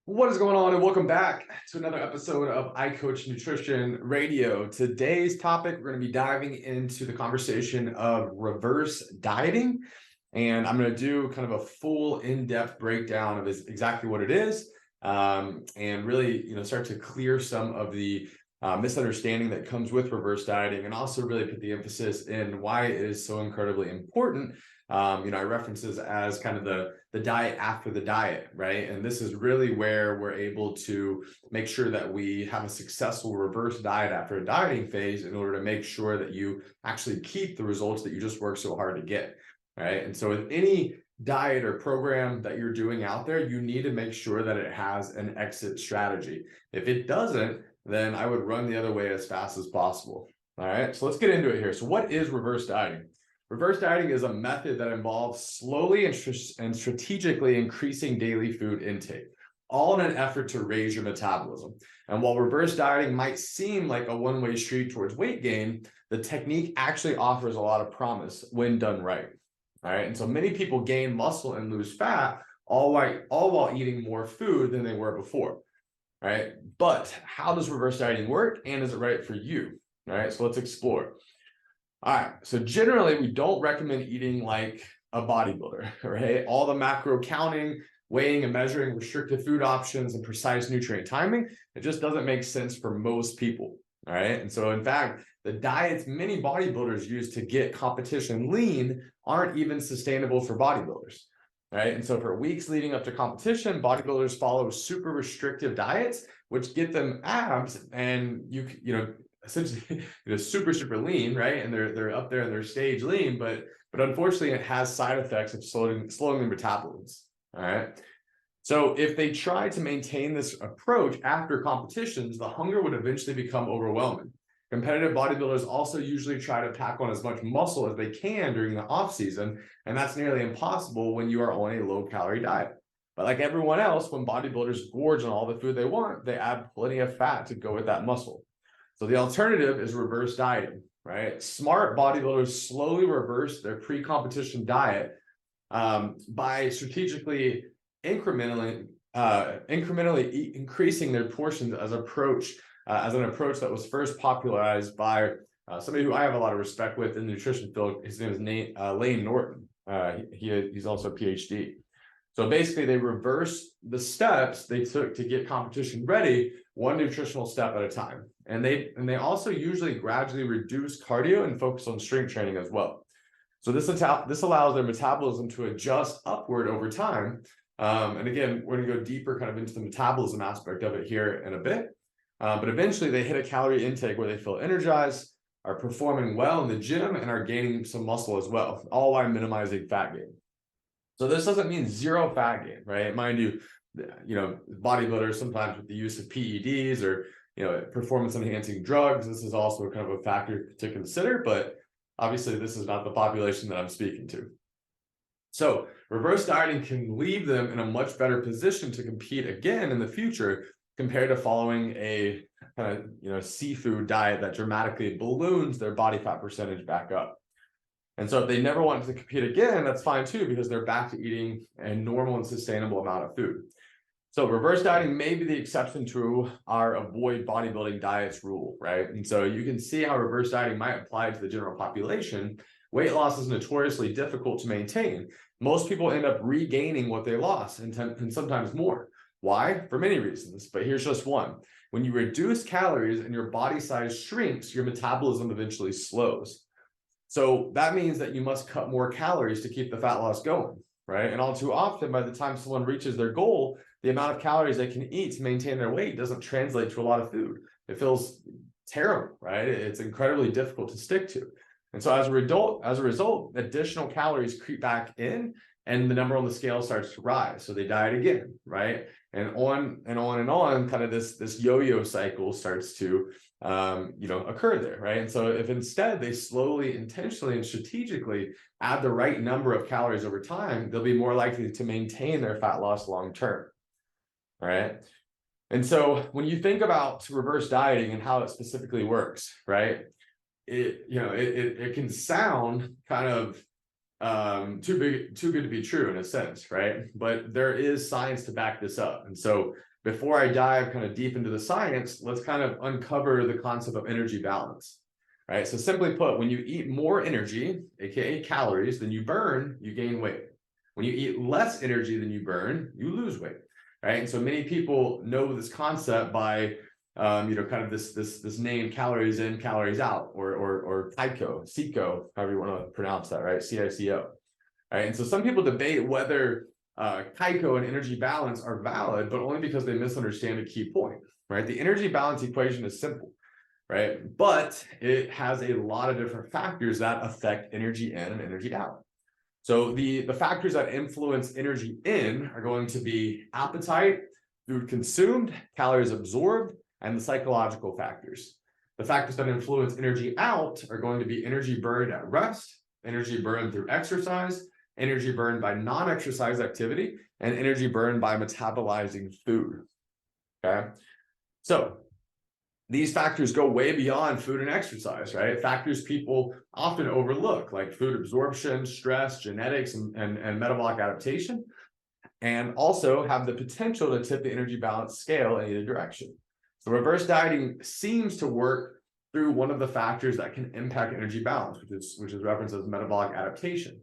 What is going on, and welcome back to another episode of I Coach Nutrition Radio. Today's topic, we're going to be diving into the conversation of reverse dieting, and I'm going to do kind of a full in-depth breakdown of exactly what it is, and really, start to clear some of the misunderstanding that comes with reverse dieting, and also really put the emphasis in why it is so incredibly important. I reference this as kind of the diet after the diet, right? And this is really where we're able to make sure that we have a successful reverse diet after a dieting phase in order to make sure that you actually keep the results that you just worked so hard to get, right? And so with any diet or program that you're doing out there, you need to make sure that it has an exit strategy. If it doesn't, then I would run the other way as fast as possible. All right, so let's get into it here. So what is reverse dieting? Reverse dieting is a method that involves slowly and strategically increasing daily food intake, all in an effort to raise your metabolism. And while reverse dieting might seem like a one-way street towards weight gain, the technique actually offers a lot of promise when done right. All right, and so many people gain muscle and lose fat all while eating more food than they were before. All right, but how does reverse dieting work, and is it right for you? All right, so let's explore. All right, so generally we don't recommend eating like a bodybuilder, right? All the macro counting, weighing and measuring, restricted food options, and precise nutrient timing, it just doesn't make sense for most people, all right? And so in fact, the diets many bodybuilders use to get competition lean aren't even sustainable for bodybuilders, right? And so for weeks leading up to competition, bodybuilders follow super restrictive diets, which get them abs, and essentially super lean, right? And they're up there in their stage lean, but unfortunately it has side effects of slowing their metabolisms. All right, so if they try to maintain this approach after competitions, the hunger would eventually become overwhelming. Competitive bodybuilders also usually try to pack on as much muscle as they can during the off season, and that's nearly impossible when you are on a low calorie diet. But like everyone else, when bodybuilders gorge on all the food they want, they add plenty of fat to go with that muscle. So the alternative is reverse dieting, right? Smart bodybuilders slowly reverse their pre-competition diet by strategically incrementally increasing their portions as an approach that was first popularized by somebody who I have a lot of respect with in the nutrition field. His name is Lane Norton. He's also a PhD. So basically, they reverse the steps they took to get competition ready, one nutritional step at a time. And they also usually gradually reduce cardio and focus on strength training as well. So this allows their metabolism to adjust upward over time. And again, we're going to go deeper kind of into the metabolism aspect of it here in a bit. But eventually, they hit a calorie intake where they feel energized, are performing well in the gym, and are gaining some muscle as well, all while minimizing fat gain. So this doesn't mean zero fat gain, right? Mind you, bodybuilders sometimes with the use of PEDs or performance enhancing drugs, this is also kind of a factor to consider, but obviously this is not the population that I'm speaking to. So reverse dieting can leave them in a much better position to compete again in the future compared to following a kind of seafood diet that dramatically balloons their body fat percentage back up. And so if they never want to compete again, that's fine too, because they're back to eating a normal and sustainable amount of food. So reverse dieting may be the exception to our avoid bodybuilding diets rule, right? And so you can see how reverse dieting might apply to the general population. Weight loss is notoriously difficult to maintain. Most people end up regaining what they lost and sometimes more. Why? For many reasons, but here's just one. When you reduce calories and your body size shrinks, your metabolism eventually slows. So that means that you must cut more calories to keep the fat loss going, right? And all too often, by the time someone reaches their goal, the amount of calories they can eat to maintain their weight doesn't translate to a lot of food. It feels terrible, right? It's incredibly difficult to stick to. And so as a result, additional calories creep back in and the number on the scale starts to rise. So they diet again, right? And on and on and on, kind of this yo-yo cycle starts to occur there, right? And so if instead they slowly, intentionally, and strategically add the right number of calories over time, they'll be more likely to maintain their fat loss long term, right? And so when you think about reverse dieting and how it specifically works, right? It can sound kind of too good to be true in a sense, right? But there is science to back this up. And so before I dive kind of deep into the science, let's kind of uncover the concept of energy balance, right? So simply put, when you eat more energy, aka calories, than you burn, you gain weight. When you eat less energy than you burn, you lose weight, right? And so many people know this concept by kind of this name, calories in, calories out, or CICO, however you want to pronounce that, right? CICO. Right? And so some people debate whether CICO and energy balance are valid, but only because they misunderstand a key point, right? The energy balance equation is simple, right? But it has a lot of different factors that affect energy in and energy out. So the factors that influence energy in are going to be appetite, food consumed, calories absorbed, and the psychological factors. The factors that influence energy out are going to be energy burned at rest, energy burned through exercise, energy burned by non-exercise activity, and energy burned by metabolizing food. Okay, so these factors go way beyond food and exercise, right? Factors people often overlook, like food absorption, stress, genetics, and metabolic adaptation, and also have the potential to tip the energy balance scale in either direction. So reverse dieting seems to work through one of the factors that can impact energy balance, which is referenced as metabolic adaptation.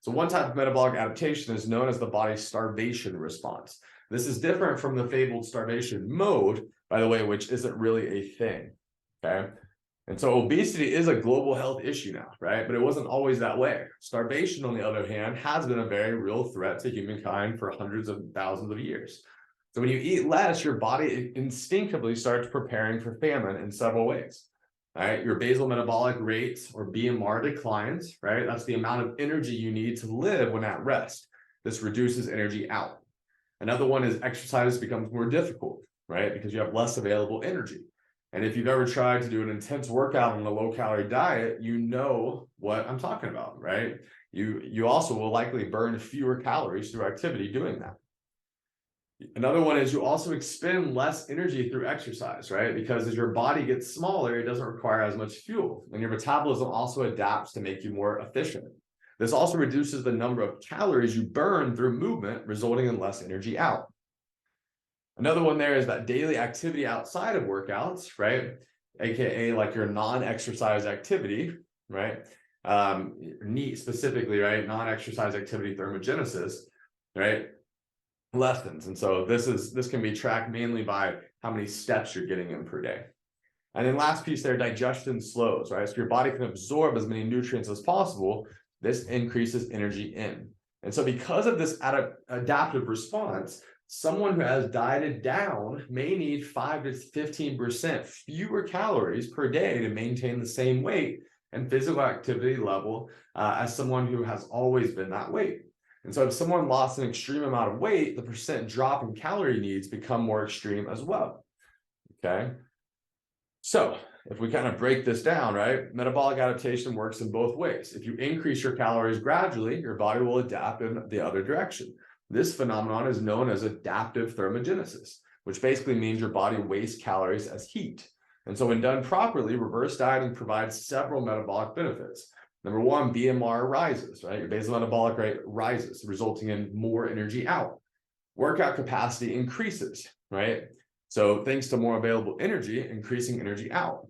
So one type of metabolic adaptation is known as the body's starvation response. This is different from the fabled starvation mode, by the way, which isn't really a thing, okay? And so obesity is a global health issue now, right? But it wasn't always that way. Starvation, on the other hand, has been a very real threat to humankind for hundreds of thousands of years. So when you eat less, your body instinctively starts preparing for famine in several ways. Right, your basal metabolic rate, or BMR, declines, right? That's the amount of energy you need to live when at rest. This reduces energy out. Another one is exercise becomes more difficult, right? Because you have less available energy. And if you've ever tried to do an intense workout on a low-calorie diet, you know what I'm talking about, right? You also will likely burn fewer calories through activity doing that. Another one is you also expend less energy through exercise, right? Because as your body gets smaller, it doesn't require as much fuel, and your metabolism also adapts to make you more efficient. This also reduces the number of calories you burn through movement, resulting in less energy out. Another one there is that daily activity outside of workouts, right? AKA like your non-exercise activity, right? NEAT specifically, right? Non-exercise activity thermogenesis, right? Lessons. And so this can be tracked mainly by how many steps you're getting in per day. And then last piece there, digestion slows, right? So your body can absorb as many nutrients as possible. This increases energy in. And so because of this adaptive response, someone who has dieted down may need 5 to 15% fewer calories per day to maintain the same weight and physical activity level as someone who has always been that weight. And so if someone lost an extreme amount of weight, the percent drop in calorie needs become more extreme as well, okay? So if we kind of break this down, right, metabolic adaptation works in both ways. If you increase your calories gradually, your body will adapt in the other direction. This phenomenon is known as adaptive thermogenesis, which basically means your body wastes calories as heat. And so when done properly, reverse dieting provides several metabolic benefits. Number one, BMR rises, right? Your basal metabolic rate rises, resulting in more energy out. Workout capacity increases, right? So thanks to more available energy, increasing energy out.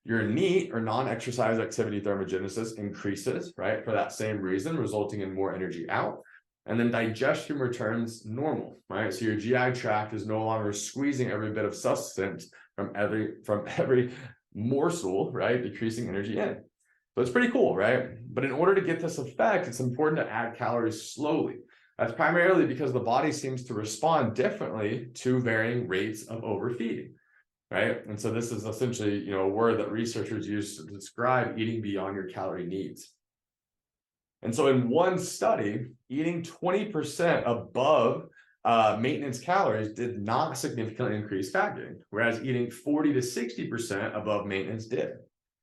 Your NEAT, or non-exercise activity thermogenesis, increases, right? For that same reason, resulting in more energy out. And then digestion returns normal, right? So your GI tract is no longer squeezing every bit of sustenance from every morsel, right? Decreasing energy in. So it's pretty cool, right? But in order to get this effect, it's important to add calories slowly. That's primarily because the body seems to respond differently to varying rates of overfeeding, right? And so this is essentially, a word that researchers use to describe eating beyond your calorie needs. And so in one study, eating 20% above maintenance calories did not significantly increase fat gain, whereas eating 40 to 60% above maintenance did.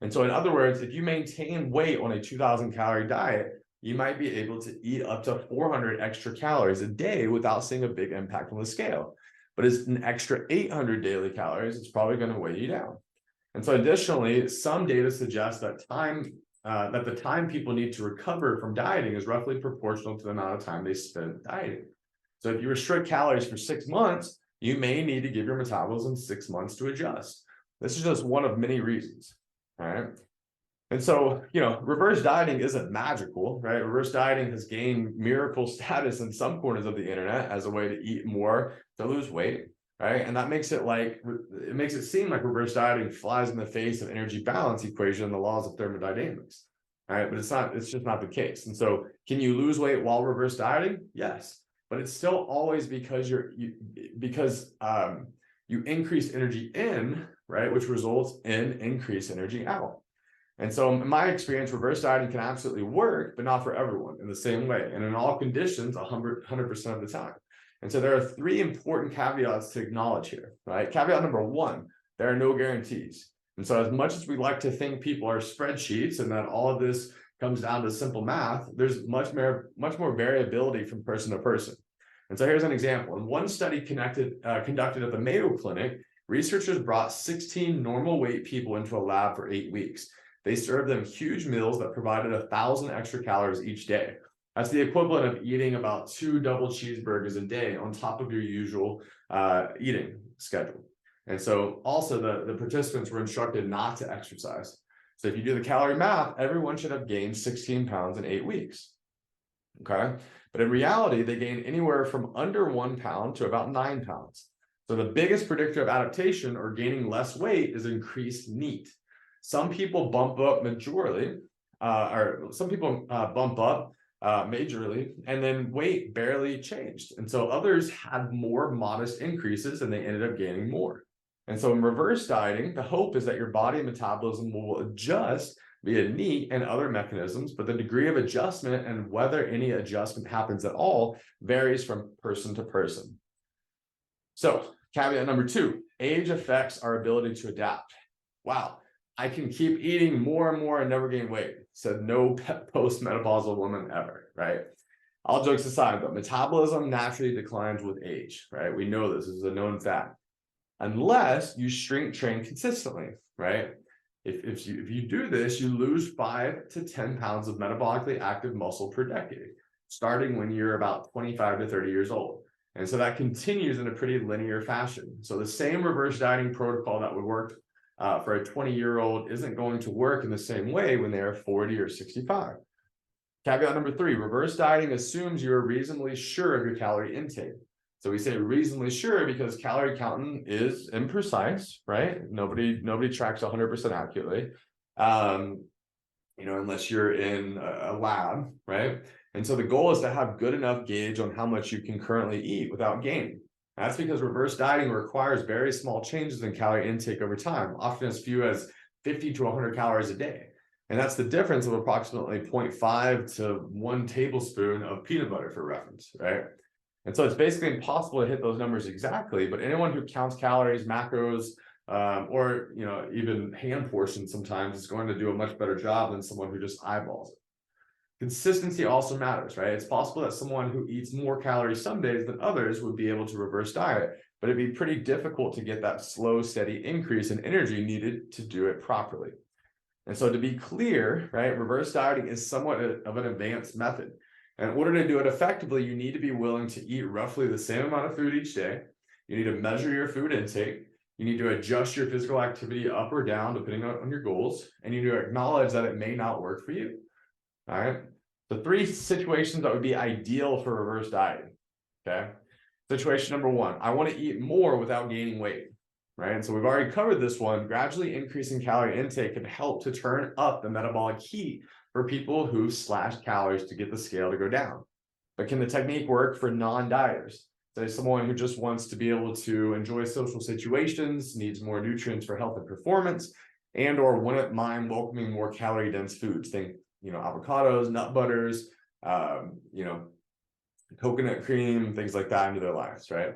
And so in other words, if you maintain weight on a 2,000 calorie diet, you might be able to eat up to 400 extra calories a day without seeing a big impact on the scale. But as an extra 800 daily calories, it's probably going to weigh you down. And so additionally, some data suggests that the time people need to recover from dieting is roughly proportional to the amount of time they spend dieting. So if you restrict calories for 6 months, you may need to give your metabolism 6 months to adjust. This is just one of many reasons, all right? And so, reverse dieting isn't magical, right? Reverse dieting has gained miracle status in some corners of the internet as a way to eat more to lose weight, right? And that makes it seem like reverse dieting flies in the face of energy balance equation and the laws of thermodynamics, right? But it's just not the case. And so, can you lose weight while reverse dieting? Yes, but it's still always because you increase energy in, right, which results in increased energy out. And so in my experience, reverse dieting can absolutely work, but not for everyone in the same way. And in all conditions, 100% of the time. And so there are 3 important caveats to acknowledge here, right? Caveat number 1, there are no guarantees. And so as much as we like to think people are spreadsheets and that all of this comes down to simple math, there's much more variability from person to person. And so here's an example. In one study conducted at the Mayo Clinic, researchers brought 16 normal weight people into a lab for 8 weeks. They served them huge meals that provided 1,000 extra calories each day. That's the equivalent of eating about 2 double cheeseburgers a day on top of your usual eating schedule. And so also the participants were instructed not to exercise. So if you do the calorie math, everyone should have gained 16 pounds in 8 weeks. Okay. But in reality, they gain anywhere from under 1 pound to about 9 pounds. So the biggest predictor of adaptation or gaining less weight is increased NEAT. Some people bump up majorly, or some people bump up majorly, and then weight barely changed. And so others had more modest increases and they ended up gaining more. And so in reverse dieting, the hope is that your body metabolism will adjust via NEAT and other mechanisms, but the degree of adjustment and whether any adjustment happens at all varies from person to person. So caveat number 2, age affects our ability to adapt. Wow. I can keep eating more and more and never gain weight, said no post-menopausal woman ever, right? All jokes aside, though, metabolism naturally declines with age, right? We know this is a known fact, unless you shrink train consistently, right? If you do this, you lose 5 to 10 pounds of metabolically active muscle per decade, starting when you're about 25 to 30 years old. And so that continues in a pretty linear fashion. So the same reverse dieting protocol that would work for a 20-year-old isn't going to work in the same way when they're 40 or 65. Caveat number 3, reverse dieting assumes you're reasonably sure of your calorie intake. So we say reasonably sure because calorie counting is imprecise, right? Nobody tracks 100% accurately, unless you're in a lab, right? And so the goal is to have good enough gauge on how much you can currently eat without gaining. That's because reverse dieting requires very small changes in calorie intake over time, often as few as 50 to 100 calories a day. And that's the difference of approximately 0.5 to 1 tablespoon of peanut butter for reference, right? And so it's basically impossible to hit those numbers exactly, but anyone who counts calories, macros, or even hand portions sometimes is going to do a much better job than someone who just eyeballs it. Consistency also matters, right? It's possible that someone who eats more calories some days than others would be able to reverse diet, but it'd be pretty difficult to get that slow, steady increase in energy needed to do it properly. And so to be clear, right, reverse dieting is somewhat of an advanced method. And in order to do it effectively, you need to be willing to eat roughly the same amount of food each day. You need to measure your food intake. You need to adjust your physical activity up or down depending on your goals. And you need to acknowledge that it may not work for you. All right. The 3 situations that would be ideal for reverse dieting. Okay. Situation number 1, I want to eat more without gaining weight. Right. And so we've already covered this one. Gradually increasing calorie intake can help to turn up the metabolic heat for people who slash calories to get the scale to go down. But can the technique work for non-dieters? Say someone who just wants to be able to enjoy social situations, needs more nutrients for health and performance, and or wouldn't mind welcoming more calorie dense foods. Think avocados, nut butters, coconut cream, things like that into their lives, right?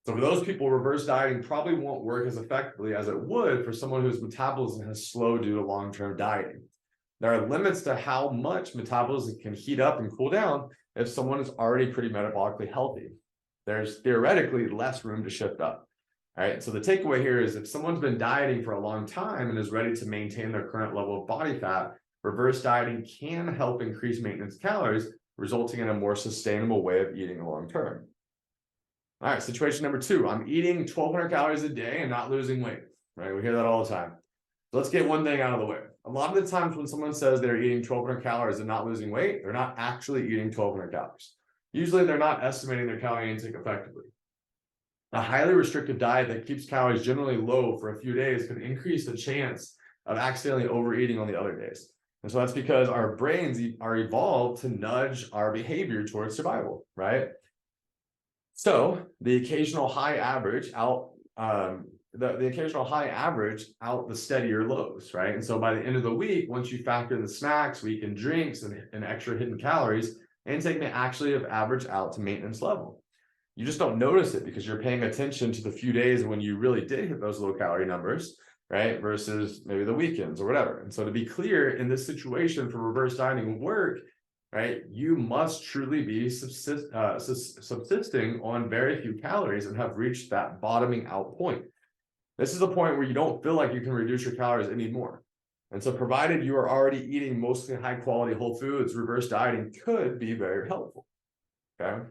So for those people, reverse dieting probably won't work as effectively as it would for someone whose metabolism has slowed due to long-term dieting. There are limits to how much metabolism can heat up and cool down if someone is already pretty metabolically healthy. There's theoretically less room to shift up. All right. So the takeaway here is if someone's been dieting for a long time and is ready to maintain their current level of body fat, reverse dieting can help increase maintenance calories, resulting in a more sustainable way of eating long term. All right, situation number 2, I'm eating 1,200 calories a day and not losing weight, right? We hear that all the time. So let's get one thing out of the way. A lot of the times when someone says they're eating 1,200 calories and not losing weight, they're not actually eating 1,200 calories. Usually they're not estimating their calorie intake effectively. A highly restrictive diet that keeps calories generally low for a few days could increase the chance of accidentally overeating on the other days. And so that's because our brains are evolved to nudge our behavior towards survival, right? So the occasional high average out the occasional high average out the steadier lows, right? And so by the end of the week, once you factor in the snacks, weekend drinks, and extra hidden calories, intake may actually have averaged out to maintenance level. You just don't notice it because you're paying attention to the few days when you really did hit those low calorie numbers, right? Versus maybe the weekends or whatever. And so to be clear, in this situation for reverse dieting work, right, you must truly be subsisting on very few calories and have reached that bottoming out point. This is the point where you don't feel like you can reduce your calories anymore. And so provided you are already eating mostly high quality whole foods, reverse dieting could be very helpful, okay?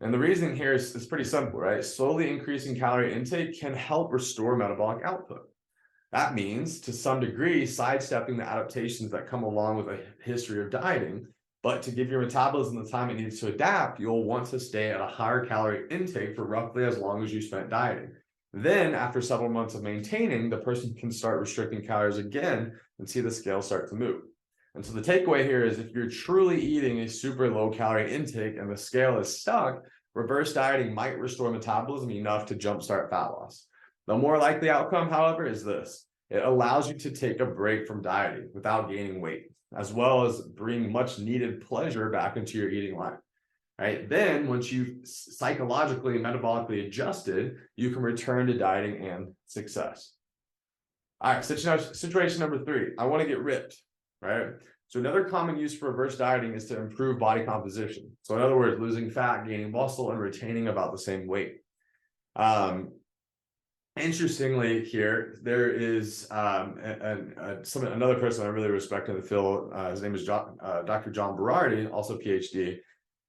And the reason here is pretty simple, right? Slowly increasing calorie intake can help restore metabolic output. That means, to some degree, sidestepping the adaptations that come along with a history of dieting. But to give your metabolism the time it needs to adapt, you'll want to stay at a higher calorie intake for roughly as long as you spent dieting. Then, after several months of maintaining, the person can start restricting calories again and see the scale start to move. And so the takeaway here is, if you're truly eating a super low calorie intake and the scale is stuck, reverse dieting might restore metabolism enough to jumpstart fat loss. The more likely outcome, however, is this. It allows you to take a break from dieting without gaining weight, as well as bring much needed pleasure back into your eating life, right? Then once you've psychologically and metabolically adjusted, you can return to dieting and success. All right, situation number 3, I want to get ripped, right? So another common use for reverse dieting is to improve body composition. So in other words, losing fat, gaining muscle, and retaining about the same weight. Interestingly here, there is another person I really respect in the field. His name is Dr. John Berardi, also PhD,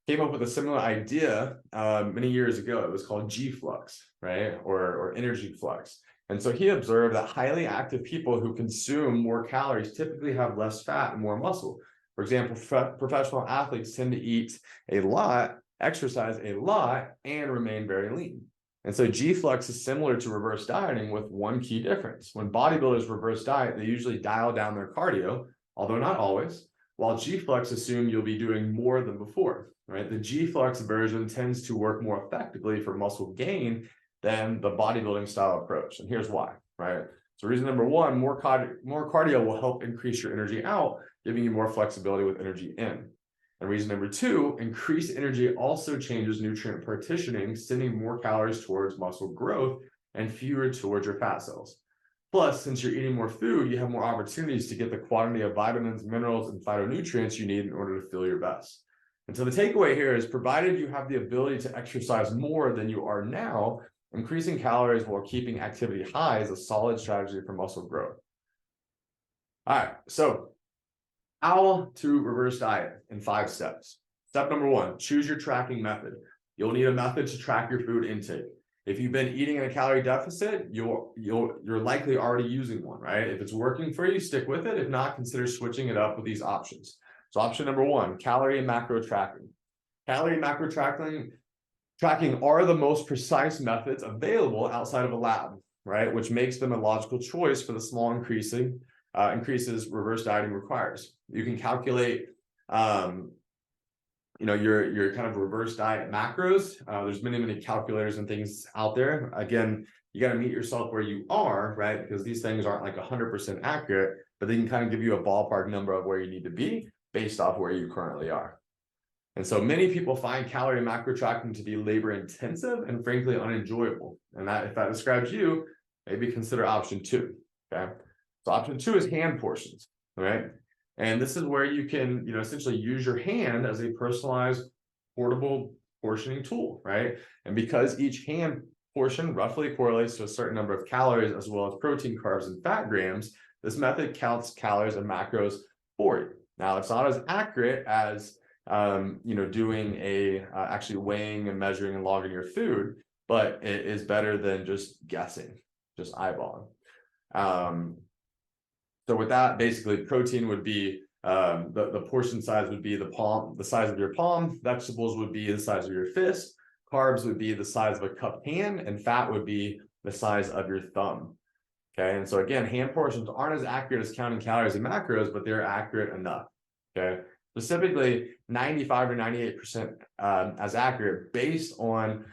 came up with a similar idea many years ago. It was called G-flux, right? Or energy flux. And so he observed that highly active people who consume more calories typically have less fat and more muscle. For example, professional athletes tend to eat a lot, exercise a lot, and remain very lean. And so G-flux is similar to reverse dieting with one key difference. When bodybuilders reverse diet, they usually dial down their cardio, although not always, while G-flux assume you'll be doing more than before, right? The G-flux version tends to work more effectively for muscle gain than the bodybuilding style approach. And here's why, right? So reason number 1, more cardio will help increase your energy out, giving you more flexibility with energy in. And reason number 2, increased energy also changes nutrient partitioning, sending more calories towards muscle growth and fewer towards your fat cells. Plus, since you're eating more food, you have more opportunities to get the quantity of vitamins, minerals, and phytonutrients you need in order to feel your best. And so the takeaway here is, provided you have the ability to exercise more than you are now, increasing calories while keeping activity high is a solid strategy for muscle growth. All right, so how to reverse diet in 5 steps. Step number 1, choose your tracking method. You'll need a method to track your food intake. If you've been eating in a calorie deficit, you're likely already using one, right? If it's working for you, stick with it. If not, consider switching it up with these options. So option number 1, calorie and macro tracking. Calorie and macro tracking are the most precise methods available outside of a lab, right? Which makes them a logical choice for the small increases reverse dieting requires. You can calculate, your kind of reverse diet macros. There's many calculators and things out there. Again, you got to meet yourself where you are, right? Because these things aren't like 100% accurate, but they can kind of give you a ballpark number of where you need to be based off where you currently are. And so many people find calorie and macro tracking to be labor intensive and frankly unenjoyable. And if that describes you, maybe consider option 2. Okay. So option 2 is hand portions, right? And this is where you can, essentially use your hand as a personalized portable portioning tool, right? And because each hand portion roughly correlates to a certain number of calories as well as protein, carbs, and fat grams, this method counts calories and macros for you. Now, it's not as accurate as doing actually weighing and measuring and logging your food, but it is better than just guessing, just eyeballing. So with that, basically protein would be the portion size would be the size of your palm. Vegetables would be the size of your fist. Carbs would be the size of a cupped hand, and fat would be the size of your thumb. Okay, and so again, hand portions aren't as accurate as counting calories and macros, but they're accurate enough. Okay, specifically 95 or 98% as accurate based on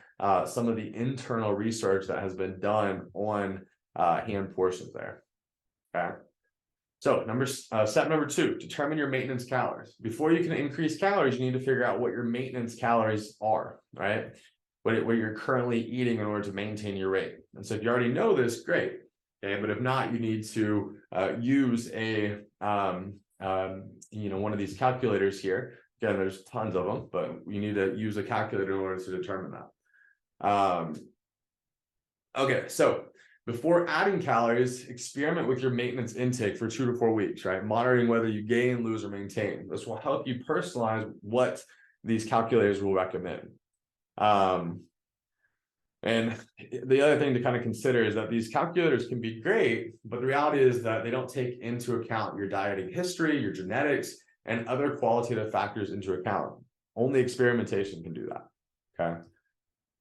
some of the internal research that has been done on hand portions there. Okay. So step number 2, determine your maintenance calories. Before you can increase calories, you need to figure out what your maintenance calories are, right? What you're currently eating in order to maintain your rate. And so if you already know this, great. Okay, but if not, you need to use one of these calculators here. Again, there's tons of them, but you need to use a calculator in order to determine that. Okay, so before adding calories, experiment with your maintenance intake for 2 to 4 weeks, right? Monitoring whether you gain, lose, or maintain. This will help you personalize what these calculators will recommend. And the other thing to kind of consider is that these calculators can be great, but the reality is that they don't take into account your dieting history, your genetics, and other qualitative factors into account. Only experimentation can do that, okay?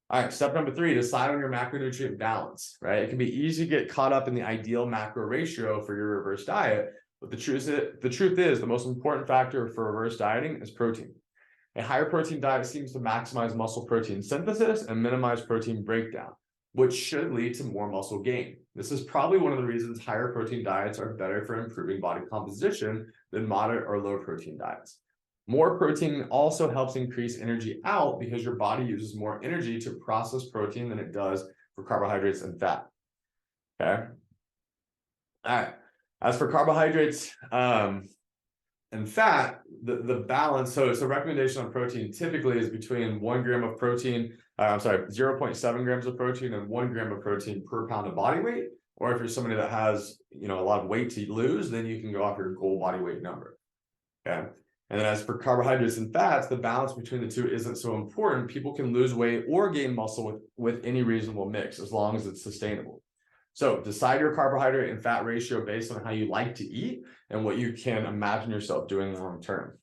All right, step number 3, decide on your macronutrient balance, right? It can be easy to get caught up in the ideal macro ratio for your reverse diet, but the truth is the most important factor for reverse dieting is protein. A higher protein diet seems to maximize muscle protein synthesis and minimize protein breakdown, which should lead to more muscle gain. This is probably one of the reasons higher protein diets are better for improving body composition than moderate or low protein diets. More protein also helps increase energy out because your body uses more energy to process protein than it does for carbohydrates and fat. Okay. All right. As for carbohydrates and fat, the balance, so recommendation on protein typically is between 1 gram of protein, 0.7 grams of protein and 1 gram of protein per pound of body weight. Or if you're somebody that has, a lot of weight to lose, then you can go off your goal body weight number. Okay. And then as for carbohydrates and fats, the balance between the two isn't so important. People can lose weight or gain muscle with any reasonable mix, as long as it's sustainable. So decide your carbohydrate and fat ratio based on how you like to eat and what you can imagine yourself doing long term.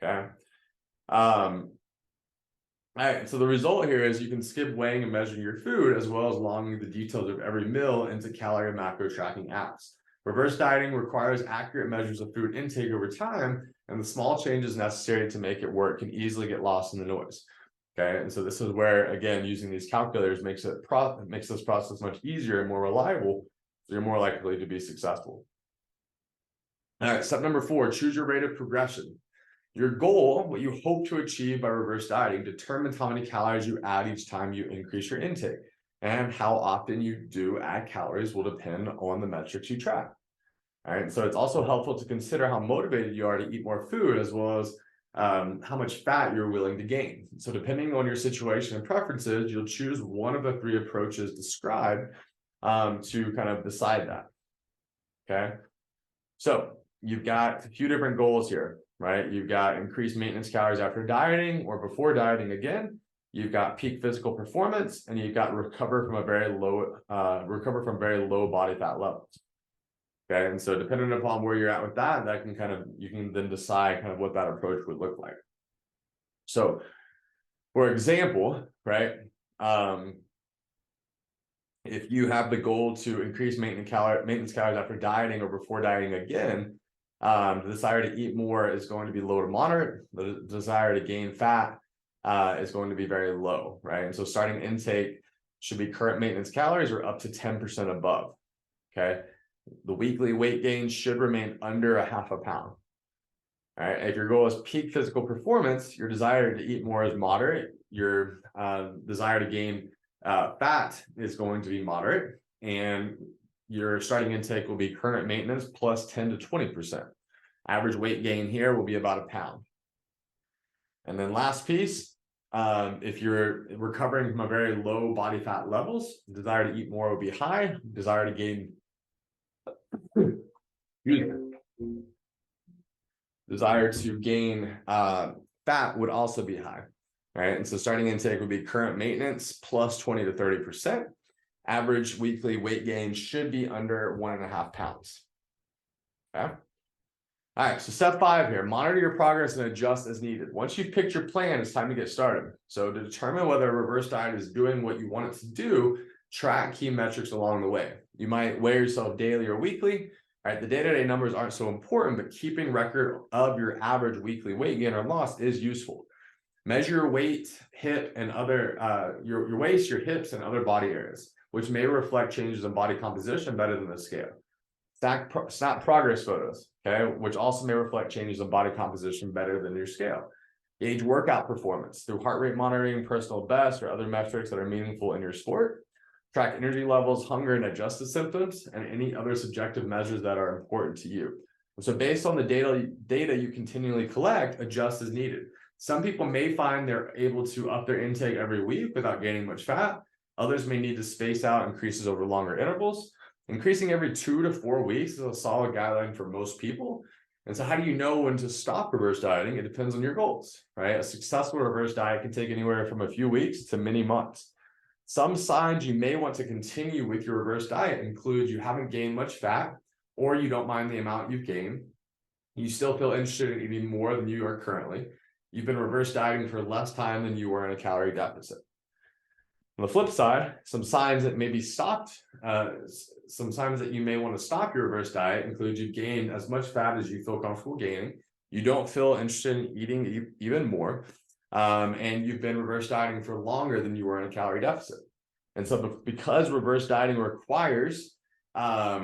Okay. All right. So the result here is you can skip weighing and measuring your food, as well as logging the details of every meal into calorie and macro tracking apps. Reverse dieting requires accurate measures of food intake over time, and the small changes necessary to make it work can easily get lost in the noise. Okay, and so this is where, again, using these calculators makes this process much easier and more reliable, so you're more likely to be successful. All right, step number 4, choose your rate of progression. Your goal, what you hope to achieve by reverse dieting, determines how many calories you add each time you increase your intake. And how often you do add calories will depend on the metrics you track. All right, so it's also helpful to consider how motivated you are to eat more food, as well as how much fat you're willing to gain. So depending on your situation and preferences, you'll choose one of the 3 approaches described to kind of decide that. Okay, so you've got a few different goals here, right? You've got increased maintenance calories after dieting or before dieting again. You've got peak physical performance, and you've got recover from very low body fat levels. Okay, and so depending upon where you're at with that you can then decide kind of what that approach would look like. So, for example, right, if you have the goal to increase maintenance calories after dieting or before dieting again, the desire to eat more is going to be low to moderate. The desire to gain fat is going to be very low, right? And so starting intake should be current maintenance calories or up to 10% above, okay? The weekly weight gain should remain under 0.5 pound. All right. If your goal is peak physical performance, your desire to eat more is moderate. Your desire to gain fat is going to be moderate, and your starting intake will be current maintenance plus 10 to 20%. Average weight gain here will be about 1 pound. And then last piece, if you're recovering from a very low body fat levels, desire to eat more will be high. Desire to gain desire to gain fat would also be high, right? And so starting intake would be current maintenance plus 20 to 30%. Average weekly weight gain should be under 1.5 pounds. Okay. All right, so step 5 here, monitor your progress and adjust as needed. Once you've picked your plan, it's time to get started. So to determine whether a reverse diet is doing what you want it to do, track key metrics along the way. You might weigh yourself daily or weekly. All right, the day-to-day numbers aren't so important, but keeping record of your average weekly weight gain or loss is useful. Measure your weight, hip, and other your waist, your hips, and other body areas, which may reflect changes in body composition better than the scale. Snap progress photos, okay, which also may reflect changes in body composition better than your scale. Gauge workout performance through heart rate monitoring, personal best, or other metrics that are meaningful in your sport. Track energy levels, hunger and digestive symptoms, and any other subjective measures that are important to you. So based on the data you continually collect, adjust as needed. Some people may find they're able to up their intake every week without gaining much fat. Others may need to space out increases over longer intervals. Increasing every 2 to 4 weeks is a solid guideline for most people. And so how do you know when to stop reverse dieting? It depends on your goals, right? A successful reverse diet can take anywhere from a few weeks to many months. Some signs you may want to continue with your reverse diet include you haven't gained much fat, or you don't mind the amount you've gained. You still feel interested in eating more than you are currently. You've been reverse dieting for less time than you were in a calorie deficit. On the flip side, some signs that may be stopped, some signs that you may want to stop your reverse diet include you've gained as much fat as you feel comfortable gaining. You don't feel interested in eating even more. And you've been reverse dieting for longer than you were in a calorie deficit. And so because reverse dieting requires, a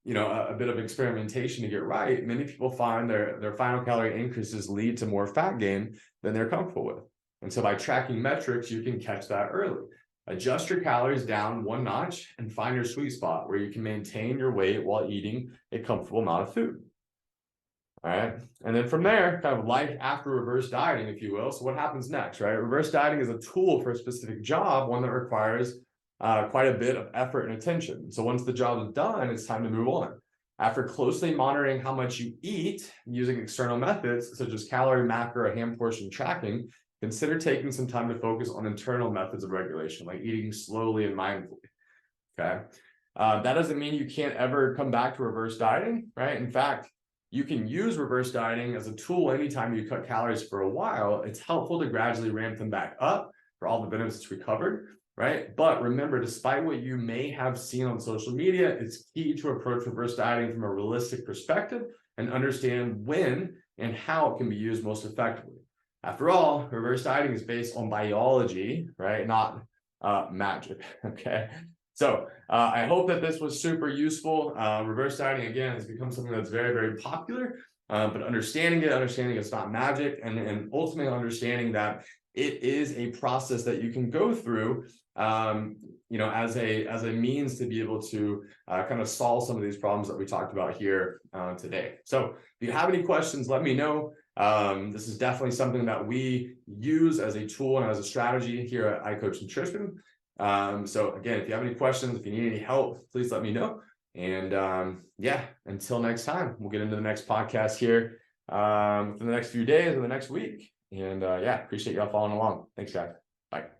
bit of experimentation to get right, many people find their final calorie increases lead to more fat gain than they're comfortable with. And so by tracking metrics, you can catch that early. Adjust your calories down 1 notch and find your sweet spot where you can maintain your weight while eating a comfortable amount of food. All right. And then from there, kind of life after reverse dieting, if you will. So what happens next, right? Reverse dieting is a tool for a specific job, one that requires quite a bit of effort and attention. So once the job is done, it's time to move on. After closely monitoring how much you eat using external methods, such as calorie, macro, or hand portion tracking, consider taking some time to focus on internal methods of regulation, like eating slowly and mindfully, okay? That doesn't mean you can't ever come back to reverse dieting, right? In fact, you can use reverse dieting as a tool anytime you cut calories for a while. It's helpful to gradually ramp them back up for all the benefits we covered, right? But remember, despite what you may have seen on social media, it's key to approach reverse dieting from a realistic perspective and understand when and how it can be used most effectively. After all, reverse dieting is based on biology, right? Not magic, okay? So I hope that this was super useful. Reverse dieting, again, has become something that's very, very popular, but understanding it's not magic, and ultimately understanding that it is a process that you can go through, as a means to be able to kind of solve some of these problems that we talked about here today. So if you have any questions, let me know. This is definitely something that we use as a tool and as a strategy here at iCoach Nutrition. So again, if you have any questions, if you need any help, please let me know. And until next time, we'll get into the next podcast here for the next few days or the next week. And appreciate y'all following along. Thanks, guys. Bye.